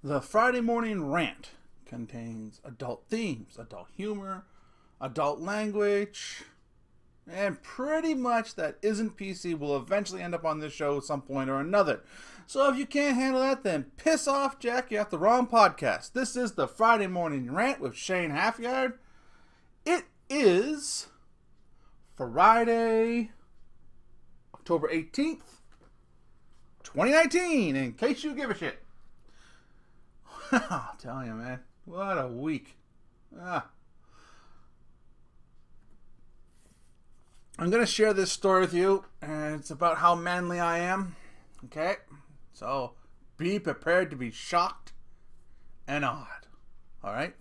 The Friday Morning Rant contains adult themes, adult humor, adult language, and pretty much that isn't PC will eventually end up on this show at some point or another. So if you can't handle that, then piss off, Jack. You have the wrong podcast. This is the Friday Morning Rant with Shane Halfyard. It is Friday, October 18th, 2019, in case you give a shit. I'll tell you, man. What a week. I'm going to share this story with you, and it's about how manly I am. Okay? So, be prepared to be shocked and awed. Alright?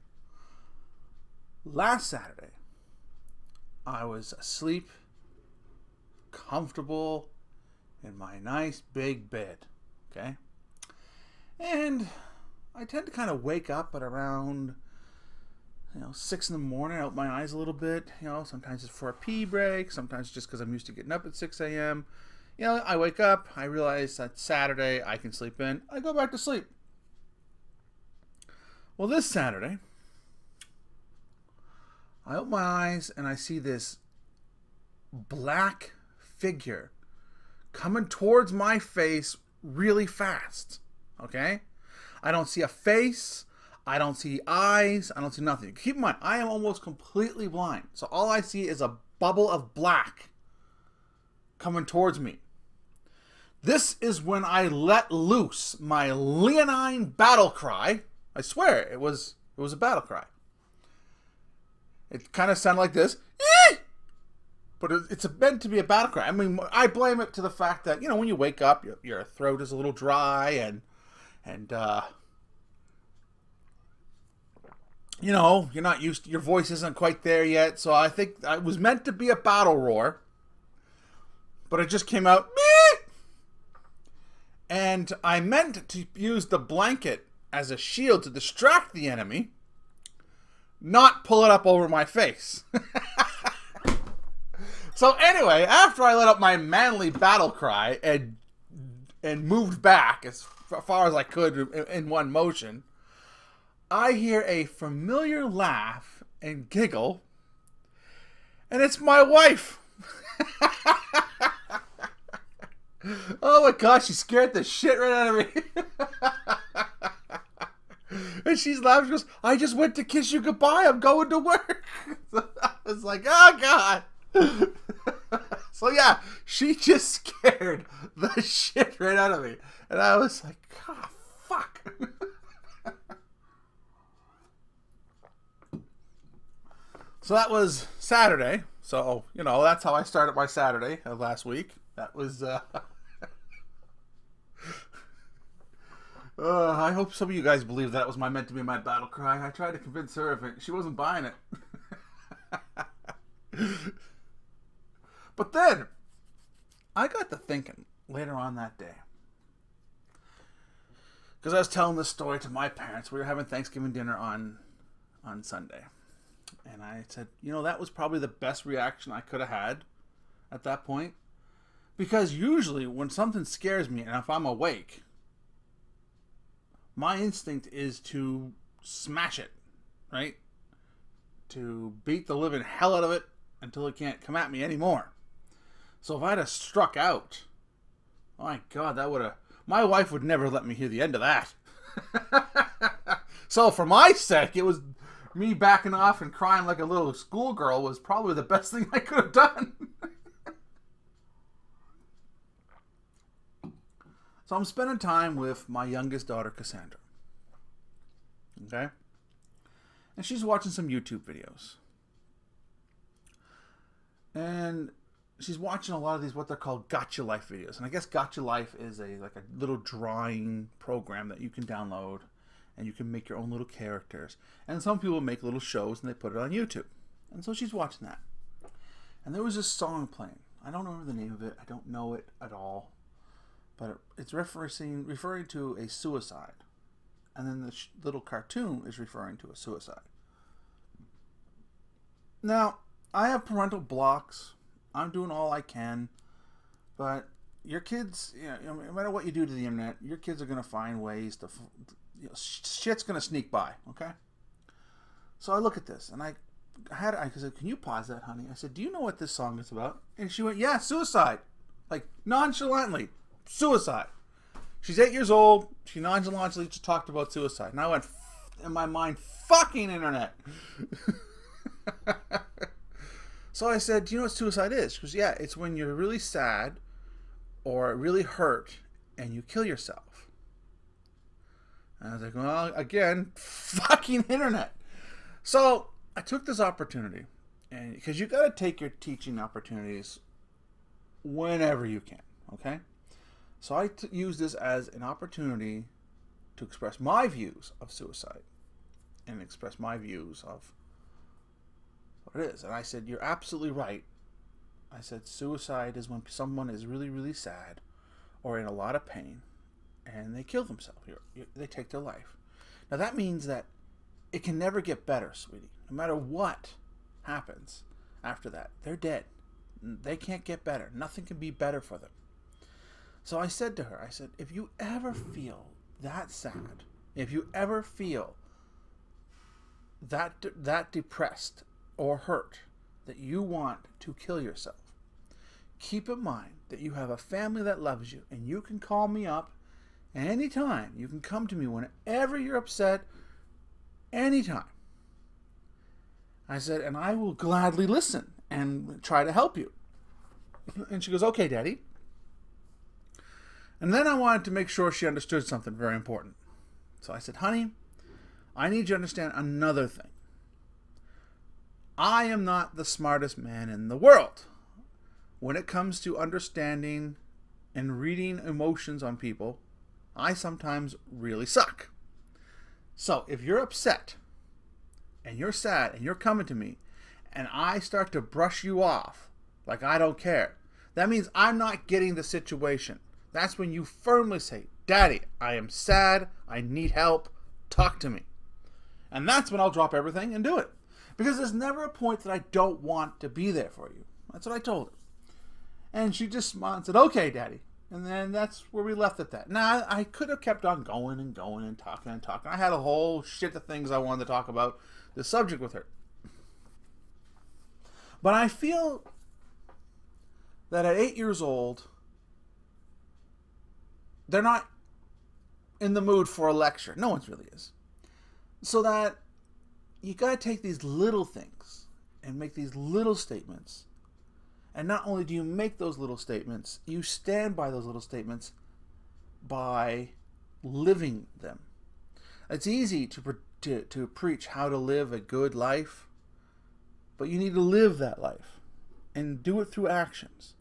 Last Saturday, I was asleep, comfortable, in my nice big bed. Okay? And I tend to kind of wake up at around 6 in the morning. I open my eyes a little bit. Sometimes it's for a pee break. Sometimes just because I'm used to getting up at 6 a.m. I wake up. I realize that Saturday I can sleep in. I go back to sleep. Well, this Saturday, I open my eyes and I see this black figure coming towards my face really fast. Okay? I don't see a face. I don't see eyes. I don't see nothing. Keep in mind, I am almost completely blind. So all I see is a bubble of black coming towards me. This is when I let loose my leonine battle cry. I swear, it was a battle cry. It kind of sounded like this. But it's meant to be a battle cry. I mean, I blame it to the fact that, when you wake up, your throat is a little dry and you're not used to, your voice isn't quite there yet. So I think it was meant to be a battle roar, but it just came out. And I meant to use the blanket as a shield to distract the enemy, not pull it up over my face. So anyway, after I let out my manly battle cry and moved back as far as I could in one motion, I hear a familiar laugh and giggle, and it's my wife. Oh my gosh, she scared the shit right out of me. And she's laughing. She goes, "I just went to kiss you goodbye. I'm going to work." So I was like, oh God. So yeah, she just scared the shit right out of me. And I was like, God, fuck. So that was Saturday. So, that's how I started my Saturday of last week. That was, I hope some of you guys believe that was meant to be my battle cry. I tried to convince her of it. She wasn't buying it. But then, I got to thinking later on that day. Because I was telling this story to my parents. We were having Thanksgiving dinner on Sunday. And I said, that was probably the best reaction I could have had at that point. Because usually when something scares me, and if I'm awake, my instinct is to smash it, right? To beat the living hell out of it until it can't come at me anymore. So if I'd have struck out, oh my God, my wife would never let me hear the end of that. So for my sake, it was me backing off and crying like a little schoolgirl was probably the best thing I could have done. So I'm spending time with my youngest daughter, Cassandra. Okay? And she's watching some YouTube videos. And she's watching a lot of these, what they're called Gotcha Life videos. And I guess Gotcha Life is a little drawing program that you can download. And you can make your own little characters. And some people make little shows and they put it on YouTube. And so she's watching that. And there was this song playing. I don't remember the name of it. I don't know it at all. But it's referring to a suicide. And then the little cartoon is referring to a suicide. Now, I have parental blocks. I'm doing all I can. But your kids, no matter what you do to the internet, your kids are going to find ways to shit's going to sneak by, okay? So I look at this, and I said, can you pause that, honey? I said, do you know what this song is about? And she went, yeah, suicide. Like, nonchalantly, suicide. She's 8 years old. She nonchalantly just talked about suicide. And I went, in my mind, fucking internet. So I said, do you know what suicide is? She goes, yeah, it's when you're really sad or really hurt and you kill yourself. And I was like, well, again, fucking internet. So I took this opportunity, and because you got to take your teaching opportunities whenever you can, okay? So I use this as an opportunity to express my views of suicide and express my views of what it is. And I said, you're absolutely right. I said, suicide is when someone is really, really sad or in a lot of pain and they kill themselves. They take their life. Now that means that it can never get better, sweetie. No matter what happens after that, they're dead. They can't get better. Nothing can be better for them. So I said to her, I said, if you ever feel that sad, if you ever feel that depressed or hurt that you want to kill yourself, keep in mind that you have a family that loves you, and you can call me up anytime. You can come to me whenever you're upset, anytime. I said, and I will gladly listen and try to help you. And she goes, okay, Daddy. And then I wanted to make sure she understood something very important. So I said, honey, I need you to understand another thing. I am not the smartest man in the world. When it comes to understanding and reading emotions on people, I sometimes really suck. So if you're upset and you're sad and you're coming to me and I start to brush you off like I don't care, that means I'm not getting the situation. That's when you firmly say, Daddy, I am sad. I need help. Talk to me. And that's when I'll drop everything and do it. Because there's never a point that I don't want to be there for you. That's what I told her. And she just smiled and said, okay, Daddy. And then that's where we left at that. Now, I could have kept on going and going and talking and talking. I had a whole shit of things I wanted to talk about the subject with her. But I feel that at 8 years old, they're not in the mood for a lecture. No one's really is. So that you got to take these little things and make these little statements. And not only do you make those little statements, you stand by those little statements by living them. It's easy to preach how to live a good life, but you need to live that life and do it through actions.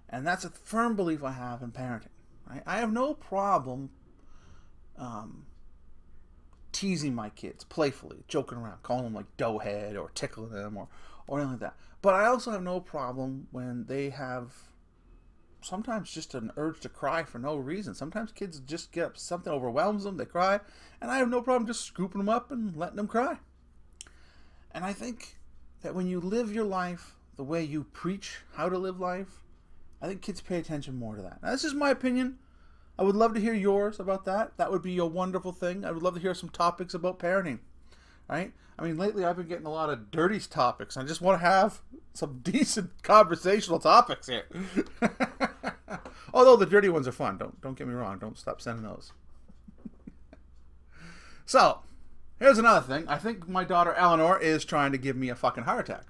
And that's a firm belief I have in parenting. Right? I have no problem teasing my kids playfully, joking around, calling them like doughhead or tickling them or anything like that. But I also have no problem when they have sometimes just an urge to cry for no reason. Sometimes kids just get up, something overwhelms them, they cry, and I have no problem just scooping them up and letting them cry. And I think that when you live your life the way you preach how to live life, I think kids pay attention more to that. Now, this is my opinion. I would love to hear yours about that. That would be a wonderful thing. I would love to hear some topics about parenting. Right? I mean, lately I've been getting a lot of dirty topics. I just want to have some decent conversational topics here. Although the dirty ones are fun. Don't get me wrong. Don't stop sending those. So, here's another thing. I think my daughter Eleanor is trying to give me a fucking heart attack.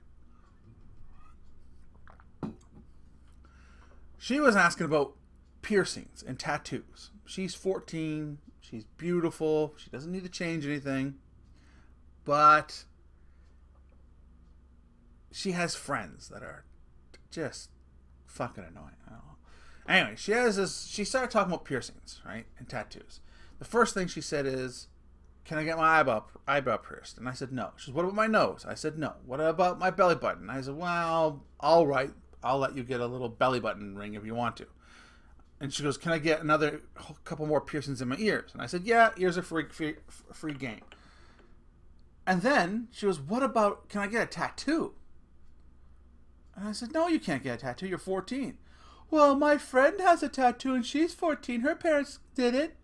She was asking about piercings and tattoos. She's 14. She's beautiful. She doesn't need to change anything. But she has friends that are just fucking annoying. I don't know. Anyway, she started talking about piercings, right? And tattoos. The first thing she said is, can I get my eyebrow pierced? And I said, no. She said, what about my nose? I said, no. What about my belly button? I said, well, all right. I'll let you get a little belly button ring if you want to. And she goes, can I get another couple more piercings in my ears? And I said, yeah, ears are free game. And then she goes, what about, can I get a tattoo? And I said, no, you can't get a tattoo. You're 14. Well, my friend has a tattoo and she's 14. Her parents did it.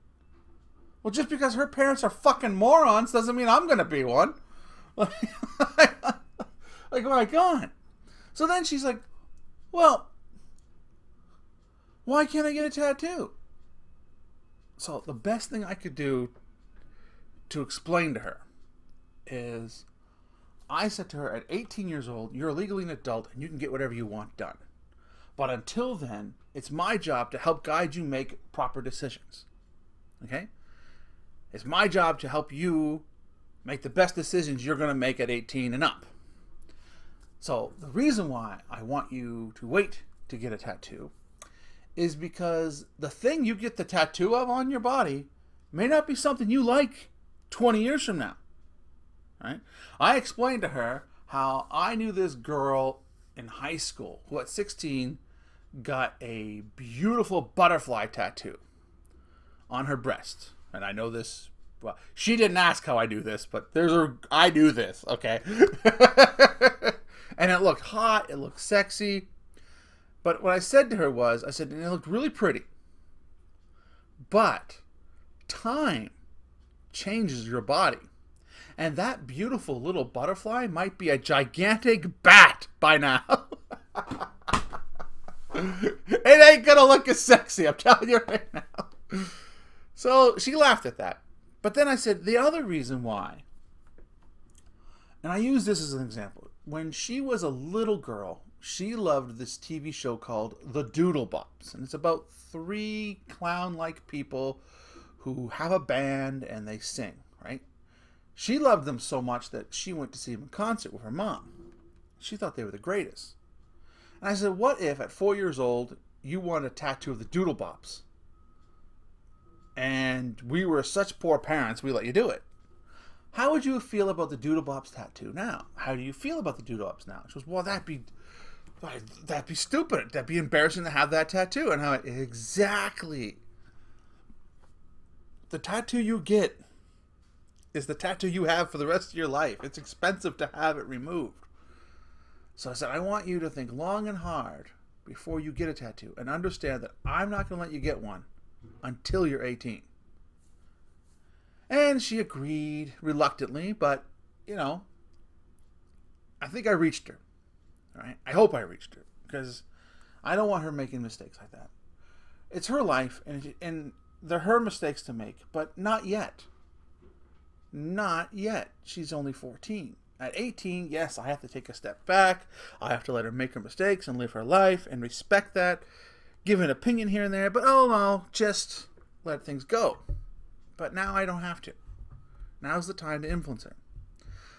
Well, just because her parents are fucking morons doesn't mean I'm going to be one. Like, oh my God. So then she's like, well, why can't I get a tattoo? So the best thing I could do to explain to her is I said to her, at 18 years old, you're legally an adult and you can get whatever you want done. But until then, it's my job to help guide you make proper decisions. Okay? It's my job to help you make the best decisions you're going to make at 18 and up. So the reason why I want you to wait to get a tattoo is because the thing you get the tattoo of on your body may not be something you like 20 years from now. Right? I explained to her how I knew this girl in high school who at 16 got a beautiful butterfly tattoo on her breast. And I know this, well, she didn't ask how I do this, but I do this, okay? And it looked hot, it looked sexy. But what I said to her was, I said, and it looked really pretty. But time changes your body. And that beautiful little butterfly might be a gigantic bat by now. It ain't gonna look as sexy, I'm telling you right now. So she laughed at that. But then I said, the other reason why, and I use this as an example. When she was a little girl, she loved this TV show called The Doodle Bops. And it's about 3 clown-like people who have a band and they sing, right? She loved them so much that she went to see them in concert with her mom. She thought they were the greatest. And I said, what if at 4 years old, you wanted a tattoo of the Doodle Bops? And we were such poor parents, we let you do it. How would you feel about the Doodle Bops tattoo now? How do you feel about the Doodle Bops now? She goes, well, that'd be stupid. That'd be embarrassing to have that tattoo. And how exactly. The tattoo you get is the tattoo you have for the rest of your life. It's expensive to have it removed. So I said, I want you to think long and hard before you get a tattoo and understand that I'm not going to let you get one until you're 18. And she agreed reluctantly, but, you know, I think I reached her. All right? I hope I reached her because I don't want her making mistakes like that. It's her life, and they're her mistakes to make, but not yet. Not yet. She's only 14. At 18, yes, I have to take a step back. I have to let her make her mistakes and live her life and respect that. Give an opinion here and there, but oh no, just let things go. But now I don't have to. Now's the time to influence her.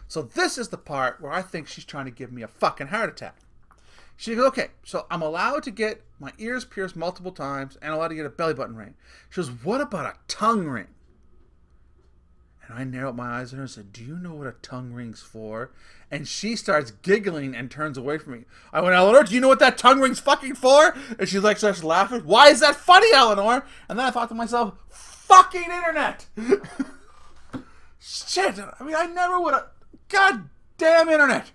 So this is the part where I think she's trying to give me a fucking heart attack. She goes, okay, so I'm allowed to get my ears pierced multiple times and allowed to get a belly button ring. She goes, what about a tongue ring? And I narrowed my eyes at her and said, do you know what a tongue ring's for? And she starts giggling and turns away from me. I went, Eleanor, do you know what that tongue ring's fucking for? And she like starts laughing. Why is that funny, Eleanor? And then I thought to myself, fucking internet. Shit. I mean, I never would have. God damn internet.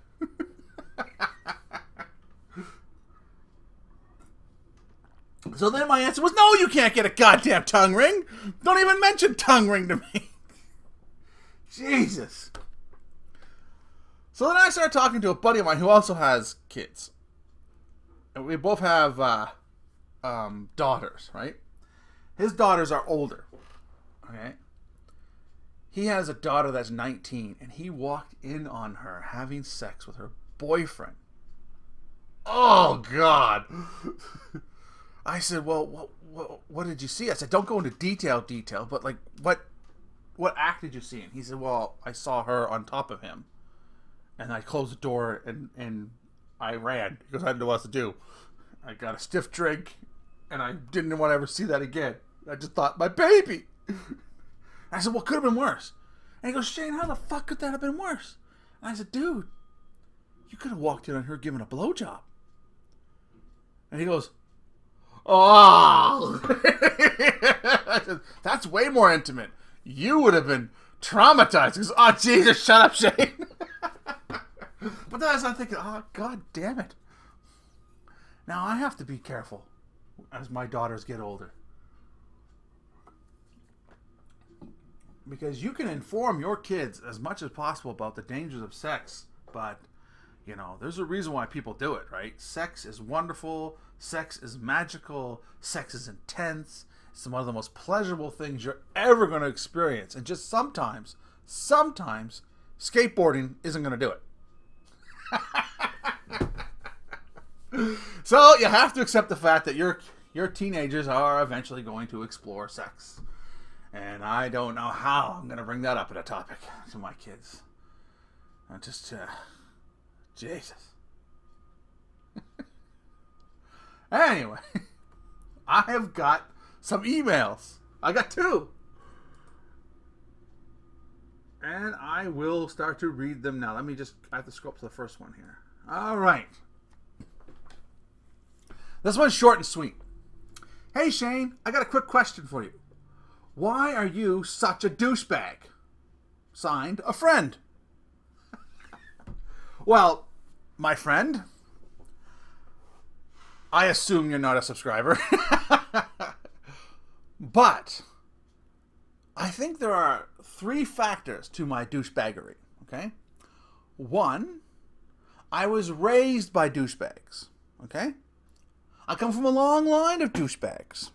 So then my answer was, no, you can't get a goddamn tongue ring. Don't even mention tongue ring to me. Jesus. So then I started talking to a buddy of mine who also has kids. And we both have daughters, right? His daughters are older. Okay? He has a daughter that's 19, and he walked in on her having sex with her boyfriend. Oh, God. I said, well, what did you see? I said, don't go into detail, but like, what act did you see? And he said, well, I saw her on top of him. And I closed the door and I ran because I didn't know what else to do. I got a stiff drink and I didn't want to ever see that again. I just thought, my baby. I said, well, could have been worse. And he goes, Shane, how the fuck could that have been worse? And I said, dude, you could have walked in on her giving a blowjob. And he goes, oh. I said, that's way more intimate. You would have been traumatized. He goes, oh, Jesus, shut up, Shane. But then I started thinking, oh, God damn it. Now I have to be careful as my daughters get older. because you can inform your kids as much as possible about the dangers of sex, but there's a reason why people do it, right? Sex is wonderful. Sex is magical. Sex is intense. It's one of the most pleasurable things you're ever going to experience. And just sometimes, skateboarding isn't going to do it. So you have to accept the fact that your teenagers are eventually going to explore sex. And I don't know how I'm going to bring that up at a topic to my kids. I just... Jesus. Anyway, I have got some emails. I got 2. And I will start to read them now. I have to scroll up to the first one here. All right. This one's short and sweet. Hey, Shane, I got a quick question for you. Why are you such a douchebag? Signed, a friend. Well, my friend, I assume you're not a subscriber. But I think there are 3 factors to my douchebaggery, okay? 1, I was raised by douchebags, okay? I come from a long line of douchebags.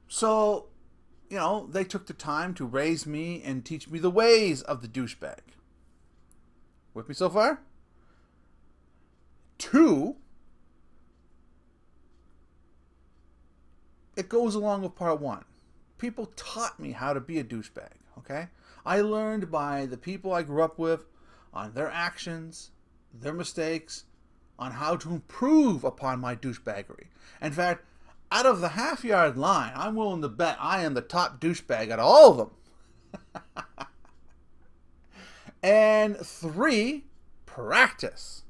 So, they took the time to raise me and teach me the ways of the douchebag. With me so far? 2, it goes along with part 1. People taught me how to be a douchebag, okay? I learned by the people I grew up with, on their actions, their mistakes, on how to improve upon my douchebaggery. In fact, out of the half-yard line, I'm willing to bet I am the top douchebag out of all of them. And 3, practice.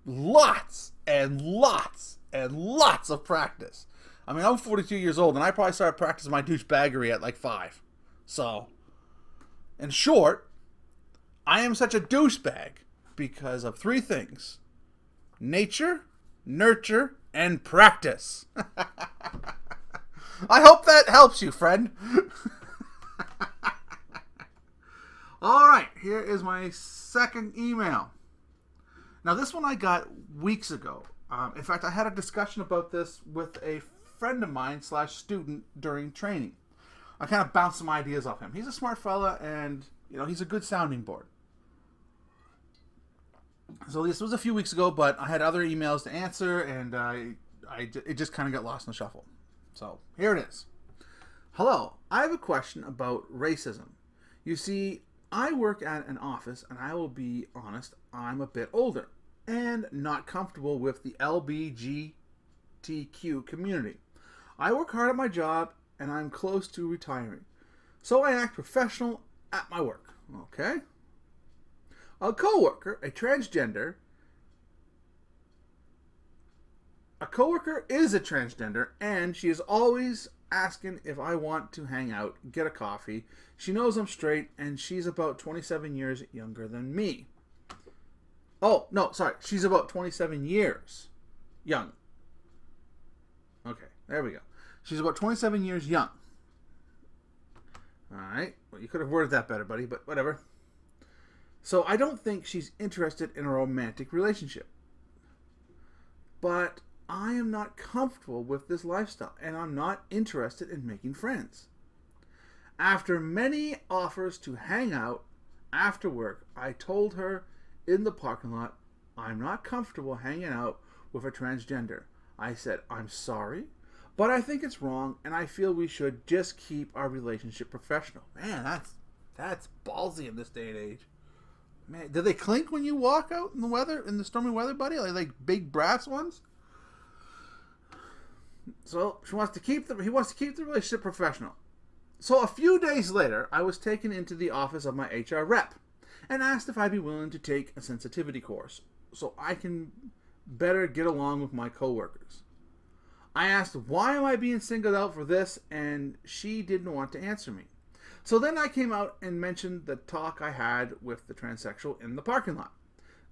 Lots and lots and lots of practice. I mean, I'm 42 years old, and I probably started practicing my douchebaggery at like 5. So, in short, I am such a douchebag because of 3 things. Nature, nurture, and practice. I hope that helps you, friend. All right, here is my second email. Now, this one I got weeks ago. In fact, I had a discussion about this with a friend of mine / student during training. I kind of bounced some ideas off him. He's a smart fella, and he's a good sounding board. So this was a few weeks ago, but I had other emails to answer, and it just kind of got lost in the shuffle. So here it is. Hello, I have a question about racism. You see, I work at an office, and I will be honest, I'm a bit older and not comfortable with the LGBTQ community. I work hard at my job, and I'm close to retiring. So I act professional at my work. Okay? A coworker is a transgender, and she is always asking if I want to hang out, get a coffee. She knows I'm straight, and she's about 27 years younger than me. Oh, no, sorry. She's about 27 years young. Okay, there we go. She's about 27 years young. All right. Well, you could have worded that better, buddy, but whatever. So I don't think she's interested in a romantic relationship. But I am not comfortable with this lifestyle, and I'm not interested in making friends. After many offers to hang out after work, I told her in the parking lot, I'm not comfortable hanging out with a transgender. I said, I'm sorry, but I think it's wrong, and I feel we should just keep our relationship professional. Man, that's ballsy in this day and age. Man, do they clink when you walk out in the stormy weather, buddy? Like big brass ones? So he wants to keep the relationship professional. So a few days later, I was taken into the office of my HR rep and asked if I'd be willing to take a sensitivity course so I can better get along with my coworkers. I asked, why am I being singled out for this? And she didn't want to answer me. So then I came out and mentioned the talk I had with the transsexual in the parking lot.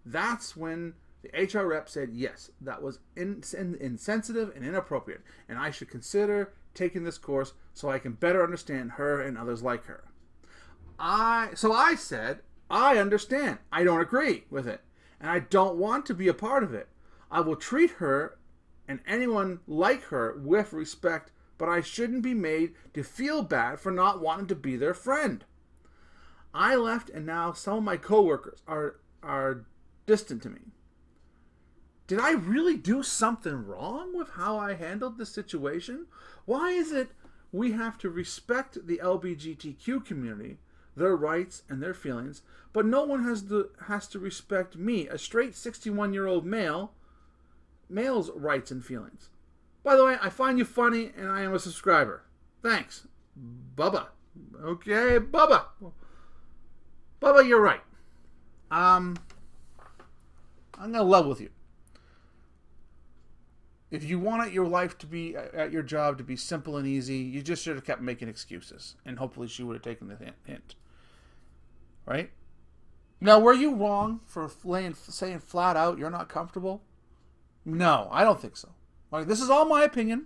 That's when the HR rep said, yes, that was insensitive and inappropriate, and I should consider taking this course so I can better understand her and others like her. So I said, I understand. I don't agree with it, and I don't want to be a part of it. I will treat her and anyone like her with respect, but I shouldn't be made to feel bad for not wanting to be their friend. I left, and now some of my coworkers are distant to me. Did I really do something wrong with how I handled this situation? Why is it we have to respect the LGBTQ community, their rights and their feelings, but no one has to respect me, a straight 61-year-old male's rights and feelings? By the way, I find you funny, and I am a subscriber. Thanks, Bubba. Okay, Bubba. Bubba, you're right. I'm gonna level with you. If you wanted your life to be, at your job to be simple and easy, you just should have kept making excuses. And hopefully she would have taken the hint. Right? Now, were you wrong for saying flat out you're not comfortable? No, I don't think so. Like, this is all my opinion.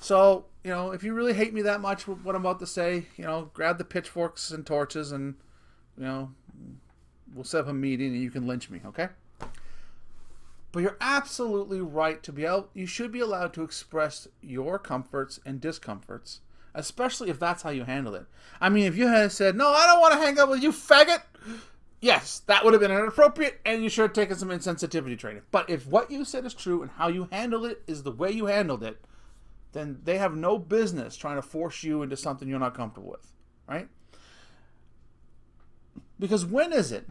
So, if you really hate me that much with what I'm about to say, grab the pitchforks and torches and, we'll set up a meeting and you can lynch me, okay? But you're absolutely right you should be allowed to express your comforts and discomforts, especially if that's how you handle it. I mean, if you had said, no, I don't want to hang out with you, faggot, yes, that would have been inappropriate and you should have taken some insensitivity training. But if what you said is true and how you handled it is the way you handled it, then they have no business trying to force you into something you're not comfortable with, right? Because when is it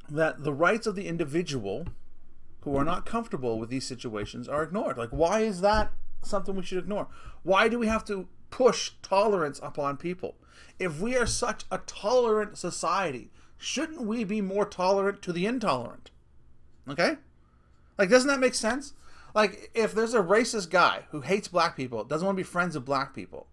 that the rights of the individual who are not comfortable with these situations are ignored? Like, why is that something we should ignore? Why do we have to push tolerance upon people? If we are such a tolerant society, shouldn't we be more tolerant to the intolerant? Okay? Like, doesn't that make sense? Like, if there's a racist guy who hates black people, doesn't want to be friends with black people,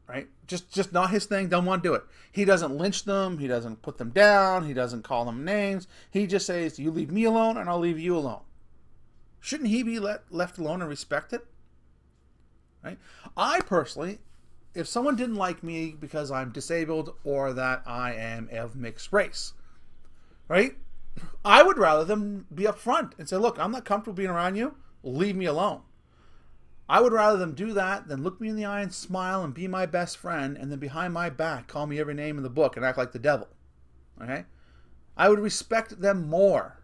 right? Just not his thing, don't want to do it. He doesn't lynch them, he doesn't put them down, he doesn't call them names. He just says, you leave me alone and I'll leave you alone. Shouldn't he be left alone and respected? Right? I personally, if someone didn't like me because I'm disabled or that I am of mixed race, right? I would rather them be upfront and say, look, I'm not comfortable being around you, leave me alone. I would rather them do that than look me in the eye and smile and be my best friend and then behind my back call me every name in the book and act like the devil. Okay? I would respect them more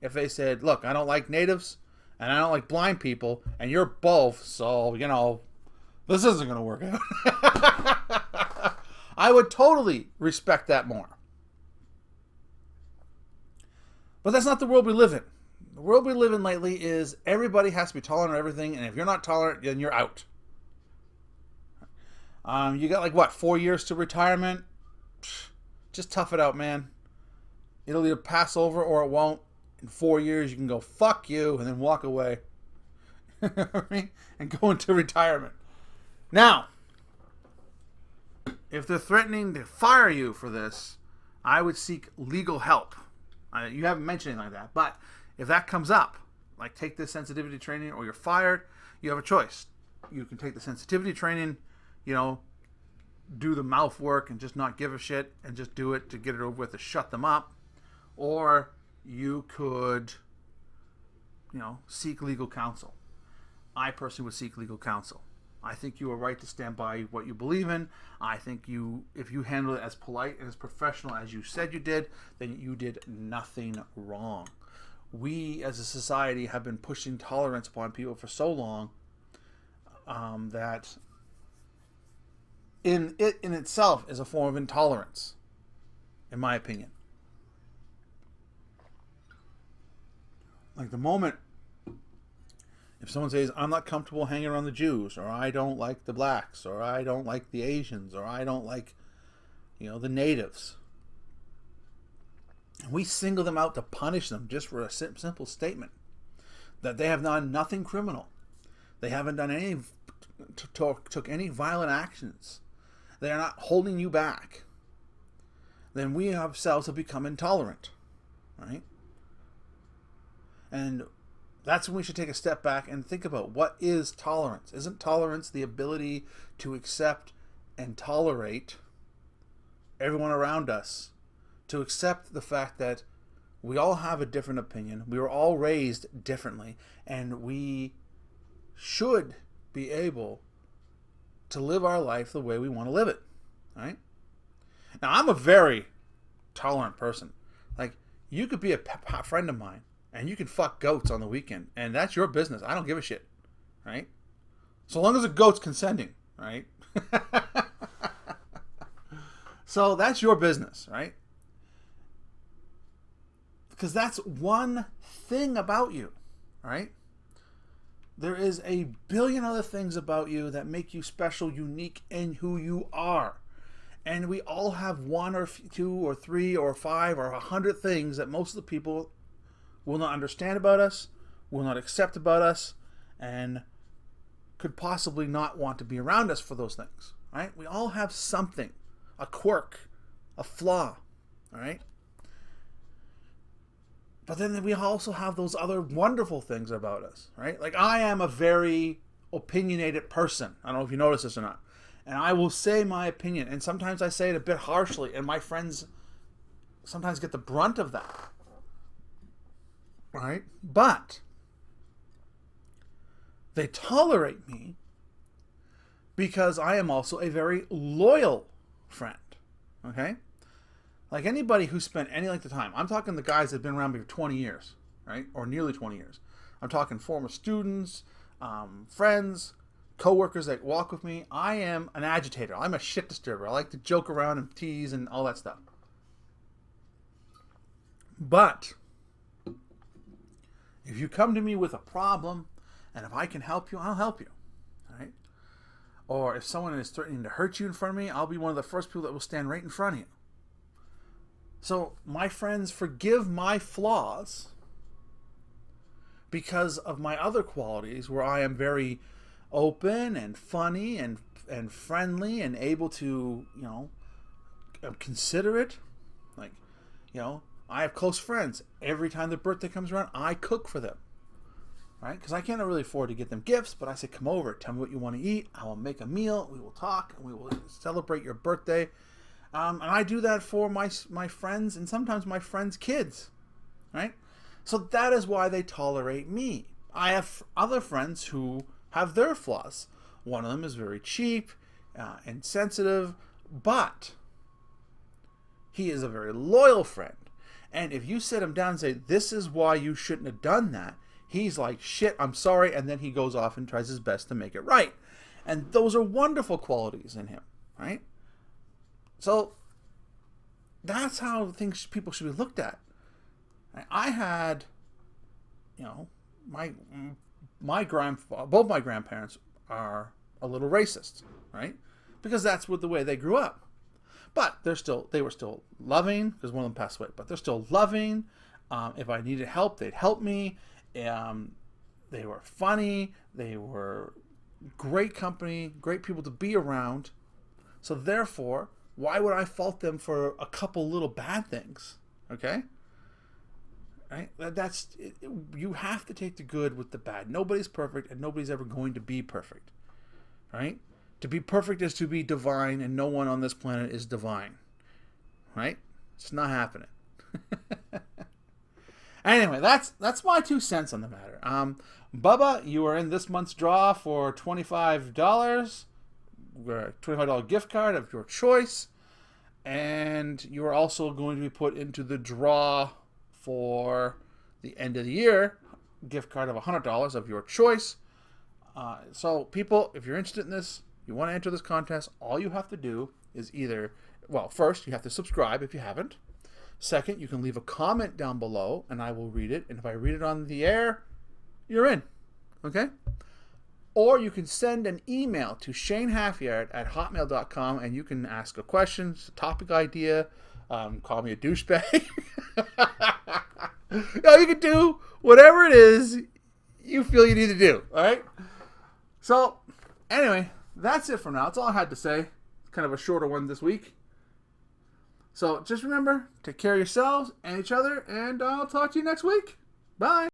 if they said, look, I don't like natives and I don't like blind people and you're both, so, this isn't going to work out. I would totally respect that more. But that's not the world we live in. The world we live in lately is everybody has to be tolerant of everything, and if you're not tolerant, then you're out. You got 4 years to retirement? Just tough it out, man. It'll either pass over or it won't. In 4 years, you can go, fuck you, and then walk away. And go into retirement. Now, if they're threatening to fire you for this, I would seek legal help. You haven't mentioned anything like that, but if that comes up, like take this sensitivity training or you're fired, you have a choice. You can take the sensitivity training, do the mouth work and just not give a shit and just do it to get it over with to shut them up. Or you could, seek legal counsel. I personally would seek legal counsel. I think you are right to stand by what you believe in. I think if you handle it as polite and as professional as you said you did, then you did nothing wrong. We as a society have been pushing tolerance upon people for so long that in itself is a form of intolerance, in my opinion. Like the moment if someone says, I'm not comfortable hanging around the Jews, or I don't like the blacks, or I don't like the Asians, or I don't like, the natives, and we single them out to punish them just for a simple statement that they have done nothing criminal. They haven't done any, took any violent actions. They are not holding you back. Then we ourselves have become intolerant, right? And that's when we should take a step back and think about what is tolerance. Isn't tolerance the ability to accept and tolerate everyone around us, to accept the fact that we all have a different opinion, we were all raised differently, and we should be able to live our life the way we want to live it, right? Now, I'm a very tolerant person. Like, you could be a friend of mine, and you can fuck goats on the weekend, and that's your business. I don't give a shit, right? So long as the goat's consenting, right? So that's your business, right? Because that's one thing about you, right? There is a billion other things about you that make you special, unique in who you are. And we all have one or two or three or five or 100 things that most of the people will not understand about us, will not accept about us, and could possibly not want to be around us for those things, right? We all have something, a quirk, a flaw, all right? But then we also have those other wonderful things about us, right? Like, I am a very opinionated person. I don't know if you notice this or not. And I will say my opinion. And sometimes I say it a bit harshly. And my friends sometimes get the brunt of that. Right? But they tolerate me because I am also a very loyal friend. Okay? Like, anybody who spent any length of time, I'm talking the guys that have been around me for 20 years, right? Or nearly 20 years. I'm talking former students, friends, co-workers that walk with me. I am an agitator. I'm a shit disturber. I like to joke around and tease and all that stuff. But if you come to me with a problem, and if I can help you, I'll help you, right? Or if someone is threatening to hurt you in front of me, I'll be one of the first people that will stand right in front of you. So my friends forgive my flaws because of my other qualities, where I am very open and funny and friendly and able to, considerate. Like, I have close friends. Every time their birthday comes around, I cook for them, right? Because I can't really afford to get them gifts, but I say, come over, tell me what you want to eat. I will make a meal. We will talk, and we will celebrate your birthday. And I do that for my friends and sometimes my friends' kids, right? So that is why they tolerate me. I have other friends who have their flaws. One of them is very cheap and sensitive, but he is a very loyal friend. And if you sit him down and say, this is why you shouldn't have done that, he's like, shit, I'm sorry. And then he goes off and tries his best to make it right. And those are wonderful qualities in him, right? So that's how people should be looked at. I had, my grandfather, both my grandparents are a little racist, right? Because that's the way they grew up. But they were still loving, because one of them passed away. But they're still loving. If I needed help, they'd help me. They were funny. They were great company, great people to be around. So therefore, why would I fault them for a couple little bad things? Okay? Right? You have to take the good with the bad. Nobody's perfect, and nobody's ever going to be perfect. Right? To be perfect is to be divine, and no one on this planet is divine. Right? It's not happening. Anyway, that's my 2 cents on the matter. Bubba, you are in this month's draw for $25. $25 gift card of your choice, and you are also going to be put into the draw for the end of the year gift card of $100 of your choice. So people, if you're interested in this, you want to enter this contest, all you have to do is first you have to subscribe if you haven't. Second, you can leave a comment down below and I will read it, and if I read it on the air, you're in. Okay? Or you can send an email to shanehalfyard@hotmail.com, and you can ask a question, a topic idea, call me a douchebag. You can do whatever it is you feel you need to do. All right? So, anyway, that's it for now. That's all I had to say. Kind of a shorter one this week. So, just remember, take care of yourselves and each other, and I'll talk to you next week. Bye.